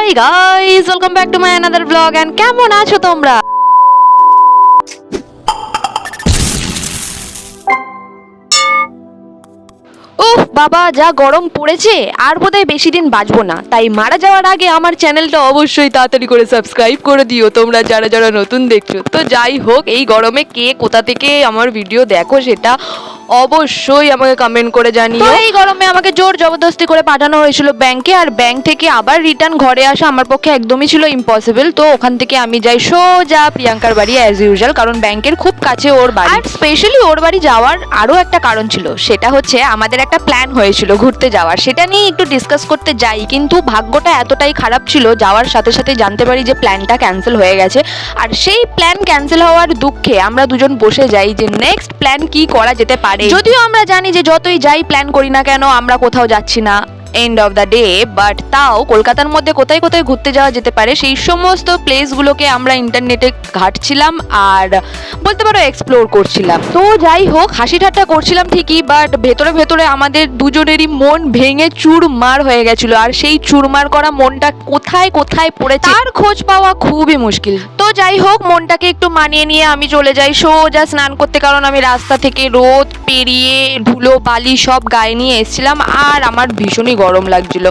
High guys, welcome back to my another blog. And কেমন আছো তোমরা? উফ বাবা, যা গরম পড়েছে, আর বোধহয় বেশি দিন বাঁচবো না। তাই মারা যাওয়ার আগে আমার চ্যানেলটা অবশ্যই তাড়াতাড়ি করে সাবস্ক্রাইব করে দিও তোমরা যারা যারা নতুন দেখছো। তো যাই হোক, এই গরমে কে কোথা থেকে আমার ভিডিও দেখো সেটা অবশ্যই আমাকে কমেন্ট করে জানিও। তো এই গরমে আমাকে জোর জবরদস্তি করে পাঠানো হয়েছিল ব্যাংকে, আর ব্যাংক থেকে আবার রিটার্ন ঘরে আসা আমার পক্ষে একদমই ছিল ইম্পসিবল। তো ওখান থেকে আমি যাই সোজা প্রিয়াঙ্কার বাড়ি অ্যাজ ইউজুয়াল, কারণ ব্যাংকের খুব কাছে ওর বাড়ি। আর স্পেশালি ওর বাড়ি যাওয়ার আরও একটা কারণ ছিল, সেটা হচ্ছে আমাদের একটা প্ল্যান হয়েছিল ঘুরতে যাওয়ার, সেটা নিয়ে একটু ডিসকাস করতে যাই। কিন্তু ভাগ্যটা এতটাই খারাপ ছিল, যাওয়ার সাথে সাথে জানতে পারি যে প্ল্যানটা ক্যান্সেল হয়ে গেছে। আর সেই প্ল্যান ক্যান্সেল হওয়ার দুঃখে আমরা দুজন বসে যাই যে নেক্সট প্ল্যান কি করা যেতে পারে। যদিও আমরা জানি যে যতই যাই প্ল্যান করি না কেন আমরা কোথাও যাচ্ছি না end of the day, but তাও কলকাতার মধ্যে কোথায় কোথায় ঘুরতে যাওয়া যেতে পারে সেই সমস্ত প্লেসগুলোকে আমরা ইন্টারনেটে ঘাঁটছিলাম আর বলতে পারো এক্সপ্লোর করছিলাম। তো যাই হোক, হাসি ঠাট্টা করছিলাম ঠিকই, বাট ভেতরে ভেতরে আমাদের দুজনেরই মন ভেঙে চুরমার হয়ে গেছিল। আর সেই চুরমার করা মনটা কোথায় কোথায় পড়েছে তার খোঁজ পাওয়া খুবই মুশকিল। তো যাই হোক, মনটাকে একটু মানিয়ে নিয়ে আমি চলে যাই সোজা স্নান করতে, কারণ আমি রাস্তা থেকে রোদ পেরিয়ে ধুলো বালি সব গায়ে নিয়ে এসেছিলাম আর আমার ভীষণই গরম লাগছিল।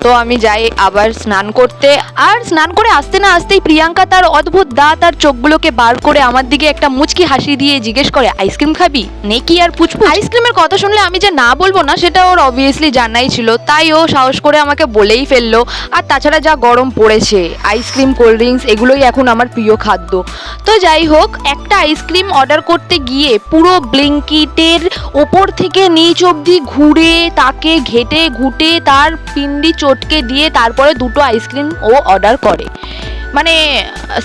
তো আমি যাই আবার স্নান করতে, আর স্নান করে আসতে না আসতেই প্রিয়াঙ্কা তার অদ্ভুত দাঁত আর চোখগুলোকে বার করে আমার দিকে একটা মুচকি হাসি দিয়ে জিজ্ঞেস করে, আইসক্রিম খাবি নেকি? আর পুচপুচ আইসক্রিমের কথা শুনলে আমি যে না বলবো না সেটা ওর অবভিয়াসলি জানাই ছিল, তাই ও সাহস করে আমাকে বলেই ফেললো। আর তাছাড়া যা গরম পড়েছে, আইসক্রিম কোল্ড ড্রিঙ্কস এগুলোই এখন আমার প্রিয় খাদ্য। তো যাই হোক, একটা আইসক্রিম অর্ডার করতে গিয়ে পুরো ব্লিঙ্কিটের ওপর থেকে নিচ অবধি ঘুরে তাকে ঘেটে ঘুটে তার পিন্ডি চটকে দিয়ে তারপরে দুটো আইসক্রিম ও অর্ডার করে। মানে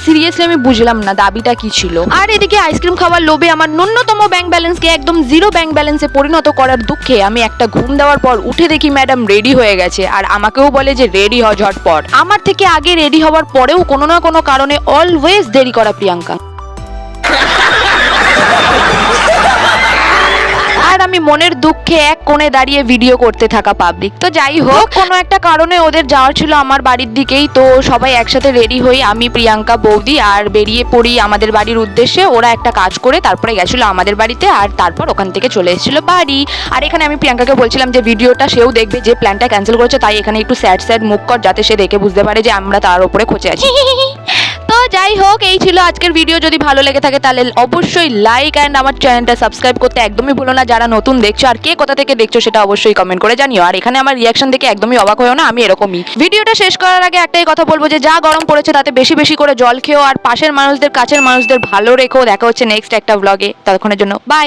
সিরিয়াসলি আমি বুঝলাম না দাবিটা কি ছিল। আর এদিকে আইসক্রিম খাওয়ার লোভে আমার ন্যূনতম ব্যাংক ব্যালেন্সকে একদম জিরো ব্যাংক ব্যালেন্সে পরিণত করার দুঃখে আমি একটা ঘুম দেওয়ার পর উঠে দেখি ম্যাডাম রেডি হয়ে গেছে, আর আমাকেও বলে যে রেডি হ ঝটপট। আমার থেকে আগে রেডি হওয়ার পরেও কোনো না কোনো কারণে অলওয়েজ দেরি করা প্রিয়াঙ্কা। আর আমি মনের দুঃখে এক কোণে দাঁড়িয়ে ভিডিও করতে থাকা পাবলিক। তো যাই হোক, কোনো একটা কারণে ওদের যাওয়ার ছিল আমার বাড়ির দিকেই, তো সবাই একসাথে রেডি হই, আমি প্রিয়াঙ্কা বৌদি আর বেরিয়ে পড়ি আমাদের বাড়ির উদ্দেশ্যে। ওরা একটা কাজ করে তারপরে গেছিলো আমাদের বাড়িতে, আর তারপর ওখান থেকে চলে এসেছিলো বাড়ি। আর এখানে আমি প্রিয়াঙ্কাকে বলছিলাম যে ভিডিওটা সেও দেখবে, যে প্ল্যানটা ক্যান্সেল করেছে, তাই এখানে একটু স্যাড স্যাড মুখ কর যাতে সে দেখে বুঝতে পারে যে আমরা তার উপরে খোঁচে আছি। তো যাই হোক, এই ছিল আজকের ভিডিও। যদি ভালো লেগে থাকে তাহলে অবশ্যই লাইক অ্যান্ড আমার চ্যানেলটা সাবস্ক্রাইব করতে একদমই ভুলো না যারা নতুন দেখছো। আর কে কোথা থেকে দেখছো সেটা অবশ্যই কমেন্ট করে জানিও। আর এখানে আমার রিয়াকশন দেখে একদমই অবাক হয়েও না, আমি এরকমই। ভিডিওটা শেষ করার আগে একটাই কথা বলবো যে যা গরম পড়েছে তাতে বেশি বেশি করে জল খেও, আর পাশের মানুষদের কাছের মানুষদের ভালো রেখো। দেখা হচ্ছে নেক্সট একটা ব্লগে, ততক্ষণের জন্য বাই।